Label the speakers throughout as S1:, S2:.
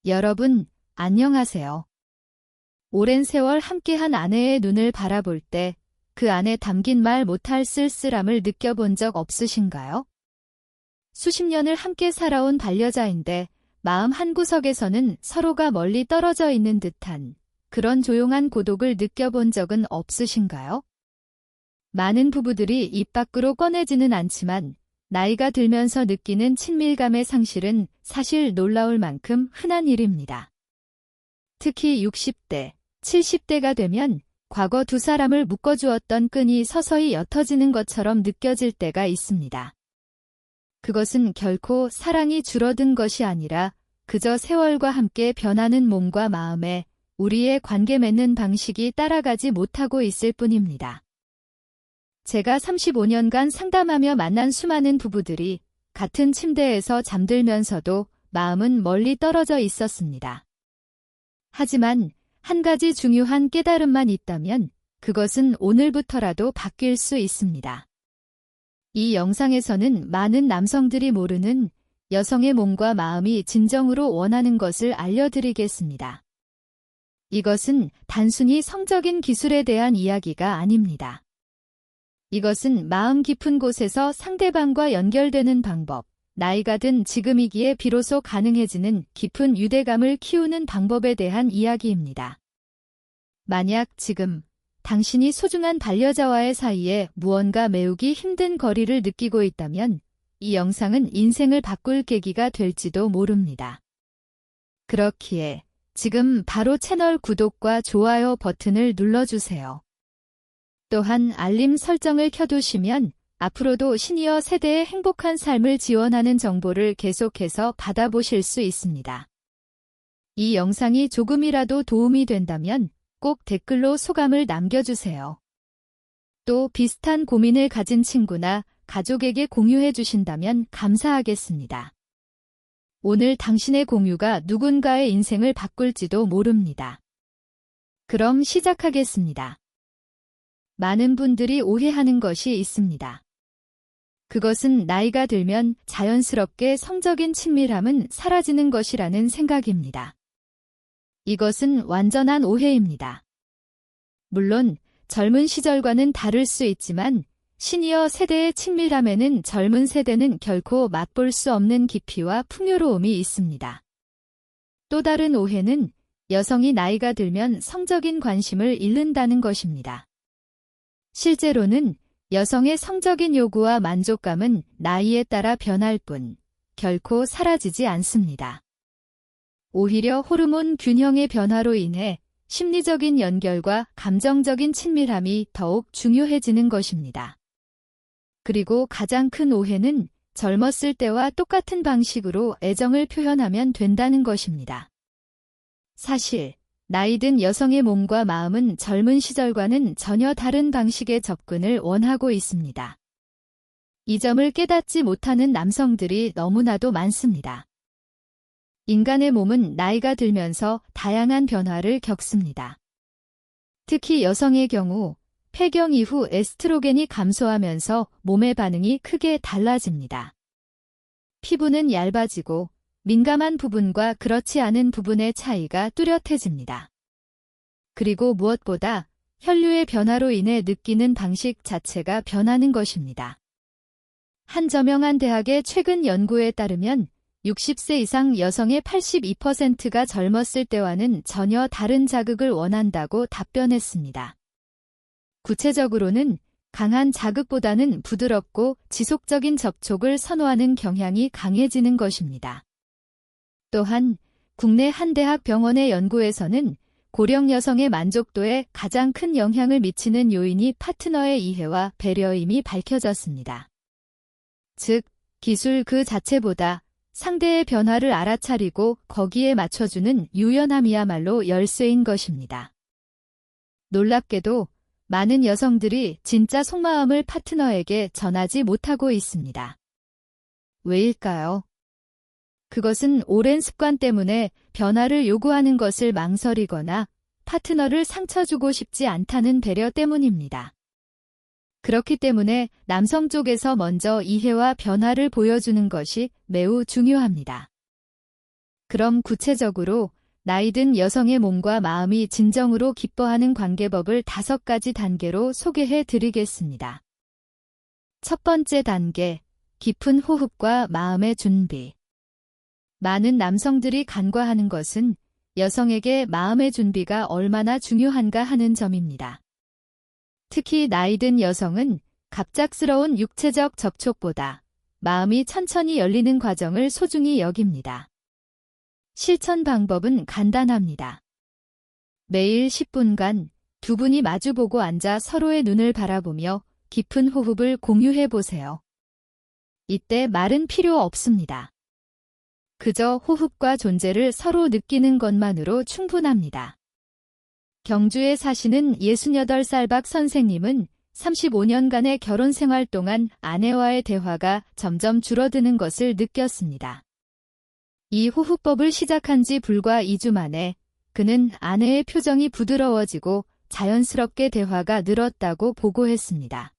S1: 여러분, 안녕하세요. 오랜 세월 함께한 아내의 눈을 바라볼 때 그 안에 담긴 말 못할 쓸쓸함을 느껴본 적 없으신가요? 수십 년을 함께 살아온 반려자인데 마음 한구석에서는 서로가 멀리 떨어져 있는 듯한 그런 조용한 고독을 느껴본 적은 없으신가요? 많은 부부들이 입 밖으로 꺼내지는 않지만 나이가 들면서 느끼는 친밀감의 상실은 사실 놀라울 만큼 흔한 일입니다. 특히 60대, 70대가 되면 과거 두 사람을 묶어주었던 끈이 서서히 옅어지는 것처럼 느껴질 때가 있습니다. 그것은 결코 사랑이 줄어든 것이 아니라 그저 세월과 함께 변하는 몸과 마음에 우리의 관계 맺는 방식이 따라가지 못하고 있을 뿐입니다. 제가 35년간 상담하며 만난 수많은 부부들이 같은 침대에서 잠들면서도 마음은 멀리 떨어져 있었습니다. 하지만 한 가지 중요한 깨달음만 있다면 그것은 오늘부터라도 바뀔 수 있습니다. 이 영상에서는 많은 남성들이 모르는 여성의 몸과 마음이 진정으로 원하는 것을 알려드리겠습니다. 이것은 단순히 성적인 기술에 대한 이야기가 아닙니다. 이것은 마음 깊은 곳에서 상대방과 연결되는 방법, 나이가 든 지금이기에 비로소 가능해지는 깊은 유대감을 키우는 방법에 대한 이야기입니다. 만약 지금 당신이 소중한 반려자와의 사이에 무언가 메우기 힘든 거리를 느끼고 있다면 이 영상은 인생을 바꿀 계기가 될지도 모릅니다. 그렇기에 지금 바로 채널 구독과 좋아요 버튼을 눌러주세요. 또한 알림 설정을 켜두시면 앞으로도 시니어 세대의 행복한 삶을 지원하는 정보를 계속해서 받아보실 수 있습니다. 이 영상이 조금이라도 도움이 된다면 꼭 댓글로 소감을 남겨주세요. 또 비슷한 고민을 가진 친구나 가족에게 공유해 주신다면 감사하겠습니다. 오늘 당신의 공유가 누군가의 인생을 바꿀지도 모릅니다. 그럼 시작하겠습니다. 많은 분들이 오해하는 것이 있습니다. 그것은 나이가 들면 자연스럽게 성적인 친밀함은 사라지는 것이라는 생각입니다. 이것은 완전한 오해입니다. 물론 젊은 시절과는 다를 수 있지만 시니어 세대의 친밀함에는 젊은 세대는 결코 맛볼 수 없는 깊이와 풍요로움이 있습니다. 또 다른 오해는 여성이 나이가 들면 성적인 관심을 잃는다는 것입니다. 실제로는 여성의 성적인 요구와 만족감은 나이에 따라 변할 뿐 결코 사라지지 않습니다. 오히려 호르몬 균형의 변화로 인해 심리적인 연결과 감정적인 친밀함이 더욱 중요해지는 것입니다. 그리고 가장 큰 오해는 젊었을 때와 똑같은 방식으로 애정을 표현하면 된다는 것입니다. 사실 나이 든 여성의 몸과 마음은 젊은 시절과는 전혀 다른 방식의 접근을 원하고 있습니다. 이 점을 깨닫지 못하는 남성들이 너무나도 많습니다. 인간의 몸은 나이가 들면서 다양한 변화를 겪습니다. 특히 여성의 경우 폐경 이후 에스트로겐이 감소하면서 몸의 반응이 크게 달라집니다. 피부는 얇아지고 민감한 부분과 그렇지 않은 부분의 차이가 뚜렷해집니다. 그리고 무엇보다 혈류의 변화로 인해 느끼는 방식 자체가 변하는 것입니다. 한 저명한 대학의 최근 연구에 따르면 60세 이상 여성의 82%가 젊었을 때와는 전혀 다른 자극을 원한다고 답변했습니다. 구체적으로는 강한 자극보다는 부드럽고 지속적인 접촉을 선호하는 경향이 강해지는 것입니다. 또한 국내 한 대학 병원의 연구에서는 고령 여성의 만족도에 가장 큰 영향을 미치는 요인이 파트너의 이해와 배려임이 밝혀졌습니다. 즉, 기술 그 자체보다 상대의 변화를 알아차리고 거기에 맞춰주는 유연함이야말로 열쇠인 것입니다. 놀랍게도 많은 여성들이 진짜 속마음을 파트너에게 전하지 못하고 있습니다. 왜일까요? 그것은 오랜 습관 때문에 변화를 요구하는 것을 망설이거나 파트너를 상처 주고 싶지 않다는 배려 때문입니다. 그렇기 때문에 남성 쪽에서 먼저 이해와 변화를 보여주는 것이 매우 중요합니다. 그럼 구체적으로 나이 든 여성의 몸과 마음이 진정으로 기뻐하는 관계법을 5가지 단계로 소개해 드리겠습니다. 첫 번째 단계, 깊은 호흡과 마음의 준비. 많은 남성들이 간과하는 것은 여성에게 마음의 준비가 얼마나 중요한가 하는 점입니다. 특히 나이 든 여성은 갑작스러운 육체적 접촉보다 마음이 천천히 열리는 과정을 소중히 여깁니다. 실천 방법은 간단합니다. 매일 10분간 두 분이 마주보고 앉아 서로의 눈을 바라보며 깊은 호흡을 공유해 보세요. 이때 말은 필요 없습니다. 그저 호흡과 존재를 서로 느끼는 것만으로 충분합니다. 경주에 사시는 68살 박 선생님은 35년간의 결혼 생활 동안 아내와의 대화가 점점 줄어드는 것을 느꼈습니다. 이 호흡법을 시작한 지 불과 2주 만에 그는 아내의 표정이 부드러워지고 자연스럽게 대화가 늘었다고 보고했습니다.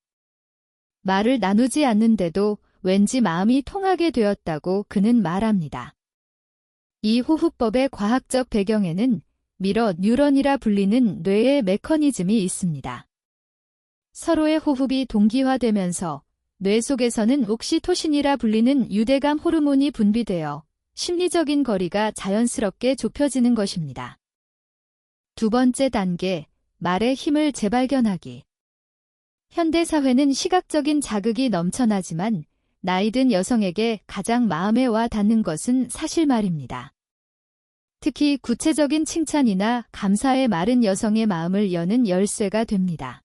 S1: 말을 나누지 않는데도 왠지 마음이 통하게 되었다고 그는 말합니다. 이 호흡법의 과학적 배경에는 미러 뉴런이라 불리는 뇌의 메커니즘이 있습니다. 서로의 호흡이 동기화되면서 뇌 속에서는 옥시토신이라 불리는 유대감 호르몬이 분비되어 심리적인 거리가 자연스럽게 좁혀지는 것입니다. 두 번째 단계, 말의 힘을 재발견하기. 현대사회는 시각적인 자극이 넘쳐나지만 나이 든 여성에게 가장 마음에 와 닿는 것은 사실 말입니다. 특히 구체적인 칭찬이나 감사의 말은 여성의 마음을 여는 열쇠가 됩니다.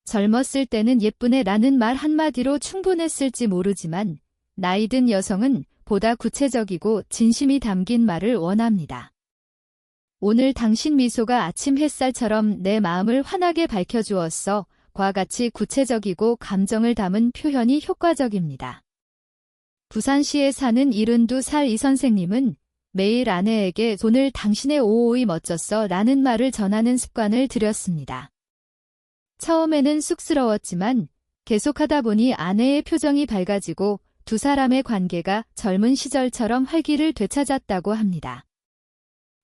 S1: 젊었을 때는 예쁘네 라는 말 한마디로 충분했을지 모르지만 나이 든 여성은 보다 구체적이고 진심이 담긴 말을 원합니다. 오늘 당신 미소가 아침 햇살처럼 내 마음을 환하게 밝혀주었어. 과 같이 구체적이고 감정을 담은 표현이 효과적입니다. 부산시에 사는 72살 이 선생님은 매일 아내에게 오늘 당신의 오오이 멋졌어 라는 말을 전하는 습관을 들였습니다. 처음에는 쑥스러웠지만 계속하다 보니 아내의 표정이 밝아지고 두 사람의 관계가 젊은 시절처럼 활기를 되찾았다고 합니다.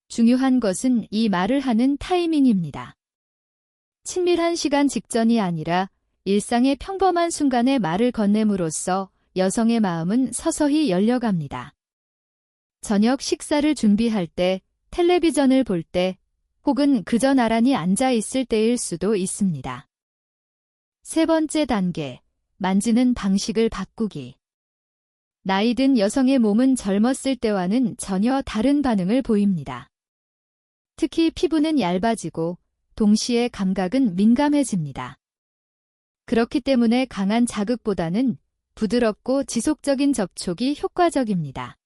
S1: 중요한 것은 이 말을 하는 타이밍입니다. 친밀한 시간 직전이 아니라 일상의 평범한 순간에 말을 건넴으로써 여성의 마음은 서서히 열려갑니다. 저녁 식사를 준비할 때, 텔레비전을 볼 때, 혹은 그저 나란히 앉아 있을 때일 수도 있습니다. 세 번째 단계, 만지는 방식을 바꾸기. 나이 든 여성의 몸은 젊었을 때와는 전혀 다른 반응을 보입니다. 특히 피부는 얇아지고 동시에 감각은 민감해집니다. 그렇기 때문에 강한 자극보다는 부드럽고 지속적인 접촉이 효과적입니다.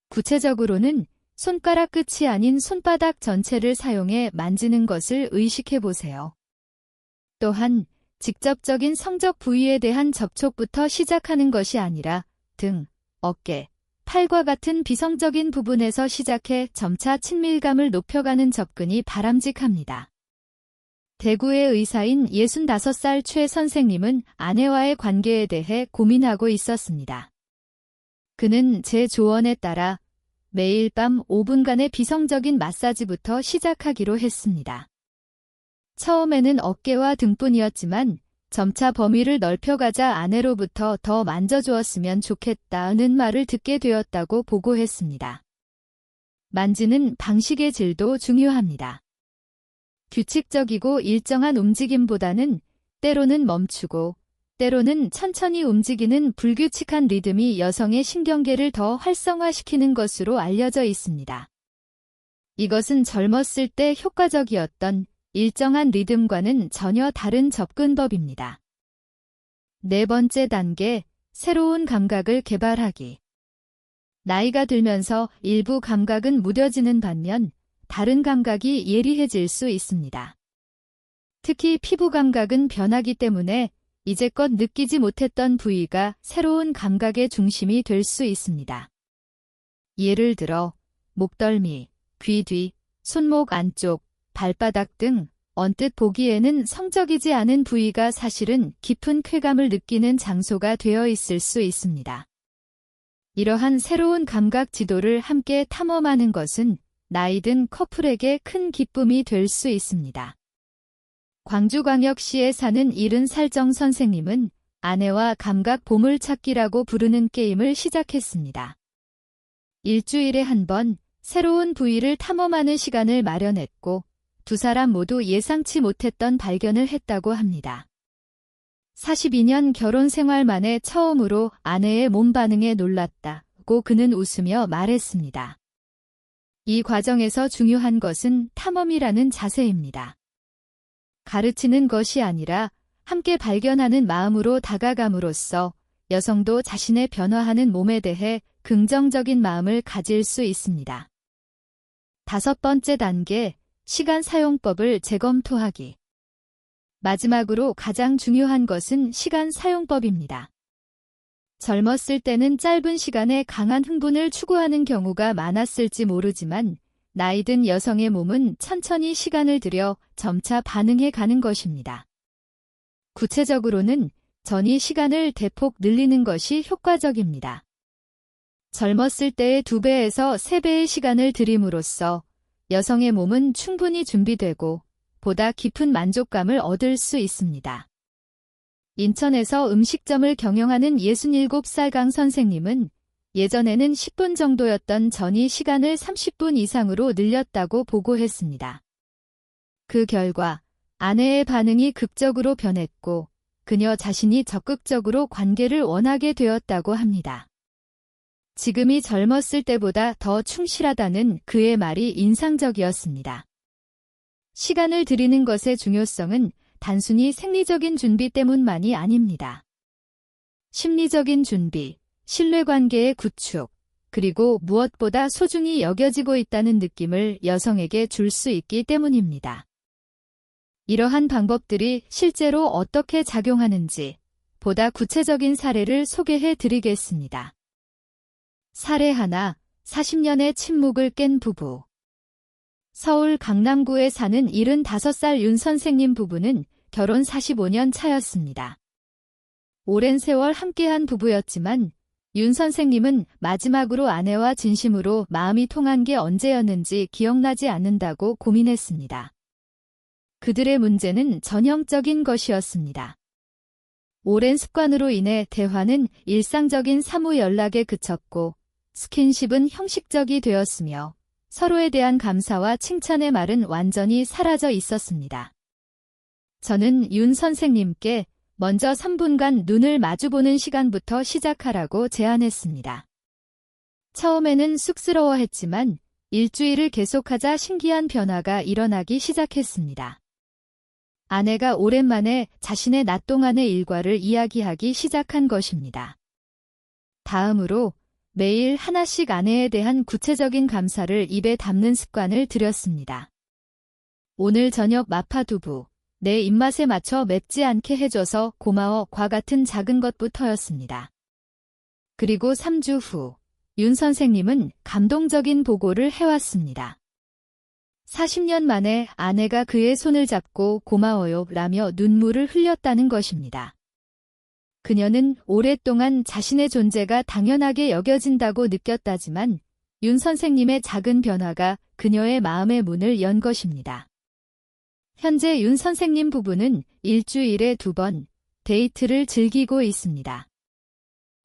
S1: 구체적으로는 손가락 끝이 아닌 손바닥 전체를 사용해 만지는 것을 의식해 보세요. 또한 직접적인 성적 부위에 대한 접촉부터 시작하는 것이 아니라 등, 어깨, 팔과 같은 비성적인 부분에서 시작해 점차 친밀감을 높여가는 접근이 바람직합니다. 대구의 의사인 65살 최 선생님은 아내와의 관계에 대해 고민하고 있었습니다. 그는 제 조언에 따라 매일 밤 5분간의 비성적인 마사지부터 시작하기로 했습니다. 처음에는 어깨와 등뿐이었지만 점차 범위를 넓혀가자 아내로부터 더 만져주었으면 좋겠다는 말을 듣게 되었다고 보고했습니다. 만지는 방식의 질도 중요합니다. 규칙적이고 일정한 움직임보다는 때로는 멈추고 때로는 천천히 움직이는 불규칙한 리듬이 여성의 신경계를 더 활성화시키는 것으로 알려져 있습니다. 이것은 젊었을 때 효과적이었던 일정한 리듬과는 전혀 다른 접근법입니다. 네 번째 단계, 새로운 감각을 개발하기. 나이가 들면서 일부 감각은 무뎌지는 반면 다른 감각이 예리해질 수 있습니다. 특히 피부 감각은 변하기 때문에 이제껏 느끼지 못했던 부위가 새로운 감각의 중심이 될 수 있습니다. 예를 들어 목덜미, 귀 뒤, 손목 안쪽, 발바닥 등 언뜻 보기에는 성적이지 않은 부위가 사실은 깊은 쾌감을 느끼는 장소가 되어 있을 수 있습니다. 이러한 새로운 감각 지도를 함께 탐험하는 것은 나이든 커플에게 큰 기쁨이 될 수 있습니다. 광주광역시에 사는 70살 정 선생님은 아내와 감각 보물찾기라고 부르는 게임을 시작했습니다. 일주일에 한 번 새로운 부위를 탐험하는 시간을 마련했고 두 사람 모두 예상치 못했던 발견을 했다고 합니다. 42년 결혼 생활 만에 처음으로 아내의 몸 반응에 놀랐다고 그는 웃으며 말했습니다. 이 과정에서 중요한 것은 탐험이라는 자세입니다. 가르치는 것이 아니라 함께 발견하는 마음으로 다가감으로써 여성도 자신의 변화하는 몸에 대해 긍정적인 마음을 가질 수 있습니다. 5번째 단계, 시간 사용법을 재검토하기. 마지막으로 가장 중요한 것은 시간 사용법입니다. 젊었을 때는 짧은 시간에 강한 흥분을 추구하는 경우가 많았을지 모르지만 나이 든 여성의 몸은 천천히 시간을 들여 점차 반응해 가는 것입니다. 구체적으로는 전이 시간을 대폭 늘리는 것이 효과적입니다. 젊었을 때의 2배에서 3배의 시간을 들임으로써 여성의 몸은 충분히 준비되고 보다 깊은 만족감을 얻을 수 있습니다. 인천에서 음식점을 경영하는 67살 강 선생님은 예전에는 10분 정도였던 전이 시간을 30분 이상으로 늘렸다고 보고했습니다. 그 결과 아내의 반응이 극적으로 변했고 그녀 자신이 적극적으로 관계를 원하게 되었다고 합니다. 지금이 젊었을 때보다 더 충실하다는 그의 말이 인상적이었습니다. 시간을 들이는 것의 중요성은 단순히 생리적인 준비 때문만이 아닙니다. 심리적인 준비, 신뢰관계의 구축, 그리고 무엇보다 소중히 여겨지고 있다는 느낌을 여성에게 줄 수 있기 때문입니다. 이러한 방법들이 실제로 어떻게 작용하는지 보다 구체적인 사례를 소개해 드리겠습니다. 사례 하나, 40년의 침묵을 깬 부부. 서울 강남구에 사는 75살 윤 선생님 부부는 결혼 45년 차였습니다. 오랜 세월 함께한 부부였지만 윤 선생님은 마지막으로 아내와 진심으로 마음이 통한 게 언제였는지 기억나지 않는다고 고민했습니다. 그들의 문제는 전형적인 것이었습니다. 오랜 습관으로 인해 대화는 일상적인 사무 연락에 그쳤고 스킨십은 형식적이 되었으며 서로에 대한 감사와 칭찬의 말은 완전히 사라져 있었습니다. 저는 윤 선생님께 먼저 3분간 눈을 마주보는 시간부터 시작하라고 제안했습니다. 처음에는 쑥스러워했지만 일주일을 계속하자 신기한 변화가 일어나기 시작했습니다. 아내가 오랜만에 자신의 낮 동안의 일과를 이야기하기 시작한 것입니다. 다음으로 매일 하나씩 아내에 대한 구체적인 감사를 입에 담는 습관을 들였습니다. 오늘 저녁 마파두부, 내 입맛에 맞춰 맵지 않게 해줘서 고마워과 같은 작은 것부터였습니다. 그리고 3주 후, 윤 선생님은 감동적인 보고를 해왔습니다. 40년 만에 아내가 그의 손을 잡고 고마워요 라며 눈물을 흘렸다는 것입니다. 그녀는 오랫동안 자신의 존재가 당연하게 여겨진다고 느꼈다지만 윤 선생님의 작은 변화가 그녀의 마음의 문을 연 것입니다. 현재 윤 선생님 부부는 일주일에 2번 데이트를 즐기고 있습니다.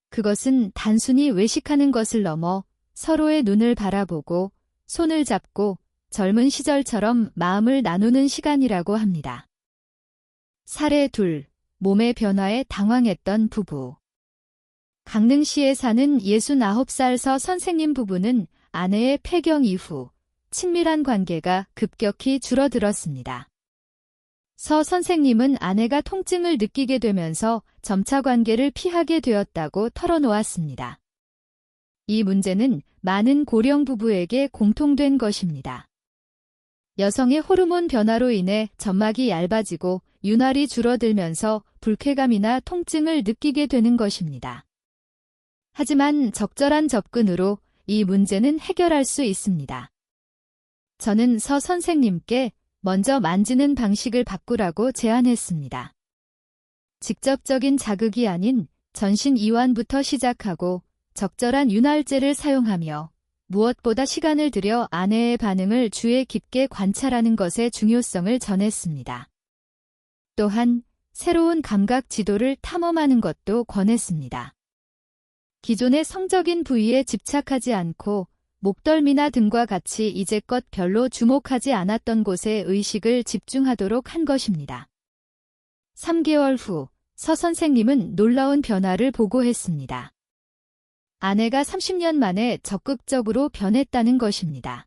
S1: 그것은 단순히 외식하는 것을 넘어 서로의 눈을 바라보고 손을 잡고 젊은 시절처럼 마음을 나누는 시간이라고 합니다. 사례 2. 몸의 변화에 당황했던 부부. 강릉시에 사는 69살 서 선생님 부부는 아내의 폐경 이후 친밀한 관계가 급격히 줄어들었습니다. 서 선생님은 아내가 통증을 느끼게 되면서 점차 관계를 피하게 되었다고 털어놓았습니다. 이 문제는 많은 고령 부부에게 공통된 것입니다. 여성의 호르몬 변화로 인해 점막이 얇아지고 윤활이 줄어들면서 불쾌감이나 통증을 느끼게 되는 것입니다. 하지만 적절한 접근으로 이 문제는 해결할 수 있습니다. 저는 서 선생님께 먼저 만지는 방식을 바꾸라고 제안했습니다. 직접적인 자극이 아닌 전신 이완부터 시작하고 적절한 윤활제를 사용하며 무엇보다 시간을 들여 아내의 반응을 주의 깊게 관찰하는 것의 중요성을 전했습니다. 또한 새로운 감각 지도를 탐험하는 것도 권했습니다. 기존의 성적인 부위에 집착하지 않고 목덜미나 등과 같이 이제껏 별로 주목하지 않았던 곳에 의식을 집중하도록 한 것입니다. 3개월 후 서 선생님은 놀라운 변화를 보고했습니다. 아내가 30년 만에 적극적으로 변했다는 것입니다.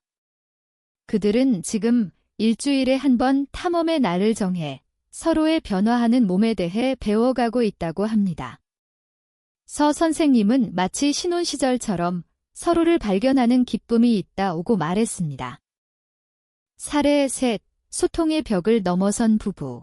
S1: 그들은 지금 일주일에 한 번 탐험의 날을 정해 서로의 변화하는 몸에 대해 배워가고 있다고 합니다. 서 선생님은 마치 신혼 시절처럼 서로를 발견하는 기쁨이 있다고 말했습니다. 사례 셋, 소통의 벽을 넘어선 부부.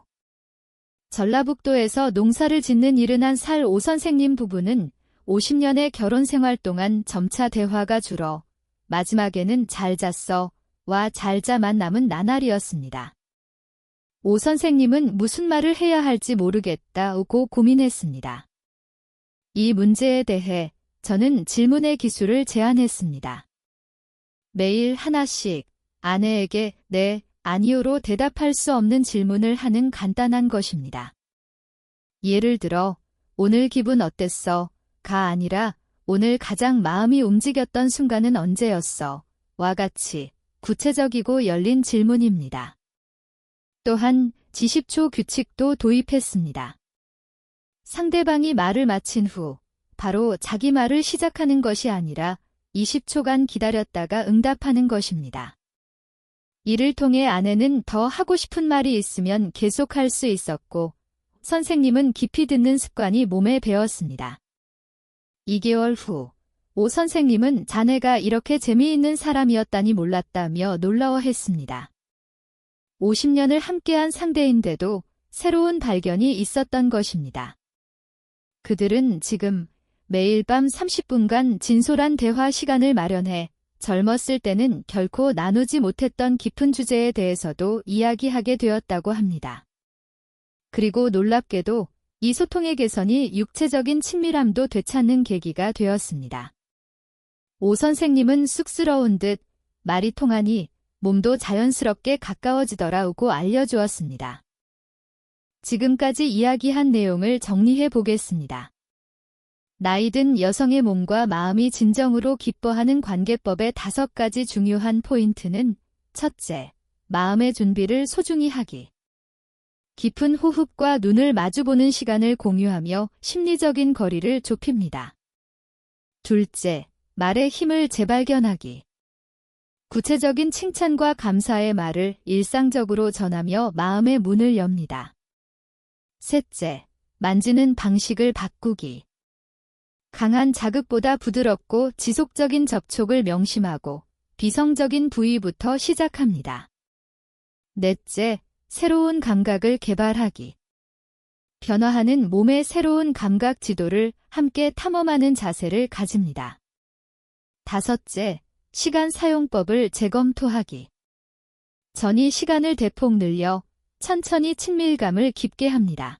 S1: 전라북도에서 농사를 짓는 71살 오 선생님 부부는 50년의 결혼 생활 동안 점차 대화가 줄어 마지막에는 잘 잤어 와 잘 자만 남은 나날이었습니다. 오 선생님은 무슨 말을 해야 할지 모르겠다고 고민했습니다. 이 문제에 대해 저는 질문의 기술을 제안했습니다. 매일 하나씩 아내에게 네, 아니요로 대답할 수 없는 질문을 하는 간단한 것입니다. 예를 들어 오늘 기분 어땠어? 가 아니라 오늘 가장 마음이 움직였던 순간은 언제였어? 와 같이 구체적이고 열린 질문입니다. 또한 지십초 규칙도 도입했습니다. 상대방이 말을 마친 후 바로 자기 말을 시작하는 것이 아니라 20초간 기다렸다가 응답하는 것입니다. 이를 통해 아내는 더 하고 싶은 말이 있으면 계속할 수 있었고 선생님은 깊이 듣는 습관이 몸에 배었습니다. 2개월 후 오 선생님은 자네가 이렇게 재미있는 사람이었다니 몰랐다며 놀라워했습니다. 50년을 함께한 상대인데도 새로운 발견이 있었던 것입니다. 그들은 지금 매일 밤 30분간 진솔한 대화 시간을 마련해 젊었을 때는 결코 나누지 못했던 깊은 주제에 대해서도 이야기하게 되었다고 합니다. 그리고 놀랍게도 이 소통의 개선이 육체적인 친밀함도 되찾는 계기가 되었습니다. 오 선생님은 쑥스러운 듯 말이 통하니 몸도 자연스럽게 가까워지더라고 알려주었습니다. 지금까지 이야기한 내용을 정리해 보겠습니다. 나이든 여성의 몸과 마음이 진정으로 기뻐하는 관계법의 5가지 중요한 포인트는 첫째, 마음의 준비를 소중히 하기. 깊은 호흡과 눈을 마주보는 시간을 공유하며 심리적인 거리를 좁힙니다. 둘째, 말의 힘을 재발견하기. 구체적인 칭찬과 감사의 말을 일상적으로 전하며 마음의 문을 엽니다. 셋째, 만지는 방식을 바꾸기. 강한 자극보다 부드럽고 지속적인 접촉을 명심하고 비성적인 부위부터 시작합니다. 넷째, 새로운 감각을 개발하기. 변화하는 몸의 새로운 감각 지도를 함께 탐험하는 자세를 가집니다. 다섯째, 시간 사용법을 재검토하기. 전이 시간을 대폭 늘려 천천히 친밀감을 깊게 합니다.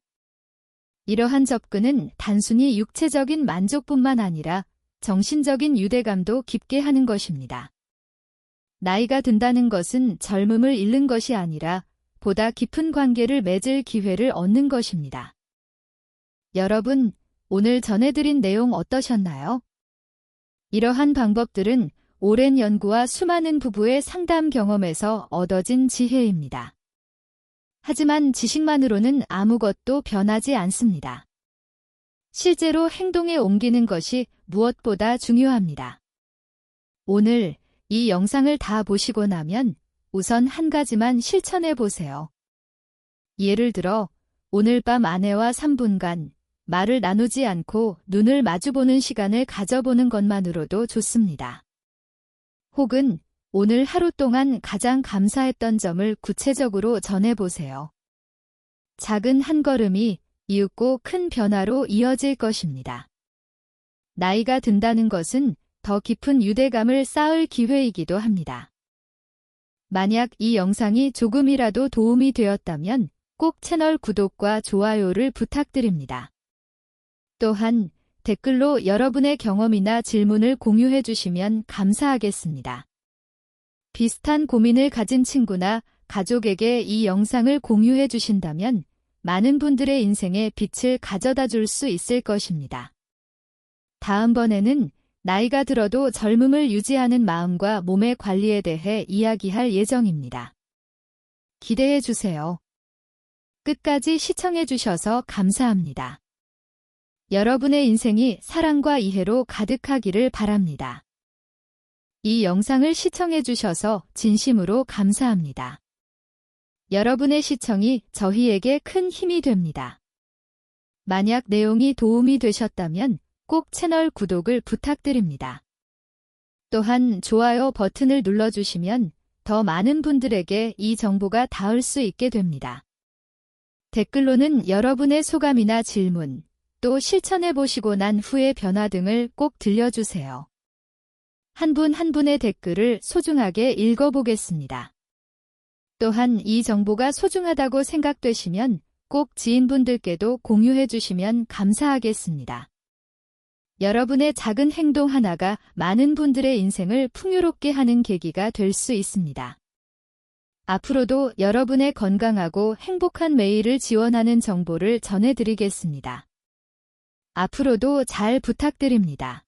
S1: 이러한 접근은 단순히 육체적인 만족뿐만 아니라 정신적인 유대감도 깊게 하는 것입니다. 나이가 든다는 것은 젊음을 잃는 것이 아니라 보다 깊은 관계를 맺을 기회를 얻는 것입니다. 여러분, 오늘 전해드린 내용 어떠셨나요? 이러한 방법들은 오랜 연구와 수많은 부부의 상담 경험에서 얻어진 지혜입니다. 하지만 지식만으로는 아무것도 변하지 않습니다. 실제로 행동에 옮기는 것이 무엇보다 중요합니다. 오늘 이 영상을 다 보시고 나면 우선 한 가지만 실천해 보세요. 예를 들어 오늘 밤 아내와 3분간 말을 나누지 않고 눈을 마주보는 시간을 가져보는 것만으로도 좋습니다. 혹은 오늘 하루 동안 가장 감사했던 점을 구체적으로 전해보세요. 작은 한 걸음이 이윽고 큰 변화로 이어질 것입니다. 나이가 든다는 것은 더 깊은 유대감을 쌓을 기회이기도 합니다. 만약 이 영상이 조금이라도 도움이 되었다면 꼭 채널 구독과 좋아요를 부탁드립니다. 또한 댓글로 여러분의 경험이나 질문을 공유해 주시면 감사하겠습니다. 비슷한 고민을 가진 친구나 가족에게 이 영상을 공유해 주신다면 많은 분들의 인생에 빛을 가져다 줄 수 있을 것입니다. 다음번에는 나이가 들어도 젊음을 유지하는 마음과 몸의 관리에 대해 이야기할 예정입니다. 기대해 주세요. 끝까지 시청해 주셔서 감사합니다. 여러분의 인생이 사랑과 이해로 가득하기를 바랍니다. 이 영상을 시청해 주셔서 진심으로 감사합니다. 여러분의 시청이 저희에게 큰 힘이 됩니다. 만약 내용이 도움이 되셨다면 꼭 채널 구독을 부탁드립니다. 또한 좋아요 버튼을 눌러주시면 더 많은 분들에게 이 정보가 닿을 수 있게 됩니다. 댓글로는 여러분의 소감이나 질문, 또 실천해보시고 난 후의 변화 등을 꼭 들려주세요. 한 분 한 분의 댓글을 소중하게 읽어보겠습니다. 또한 이 정보가 소중하다고 생각되시면 꼭 지인분들께도 공유해 주시면 감사하겠습니다. 여러분의 작은 행동 하나가 많은 분들의 인생을 풍요롭게 하는 계기가 될 수 있습니다. 앞으로도 여러분의 건강하고 행복한 매일을 지원하는 정보를 전해드리겠습니다. 앞으로도 잘 부탁드립니다.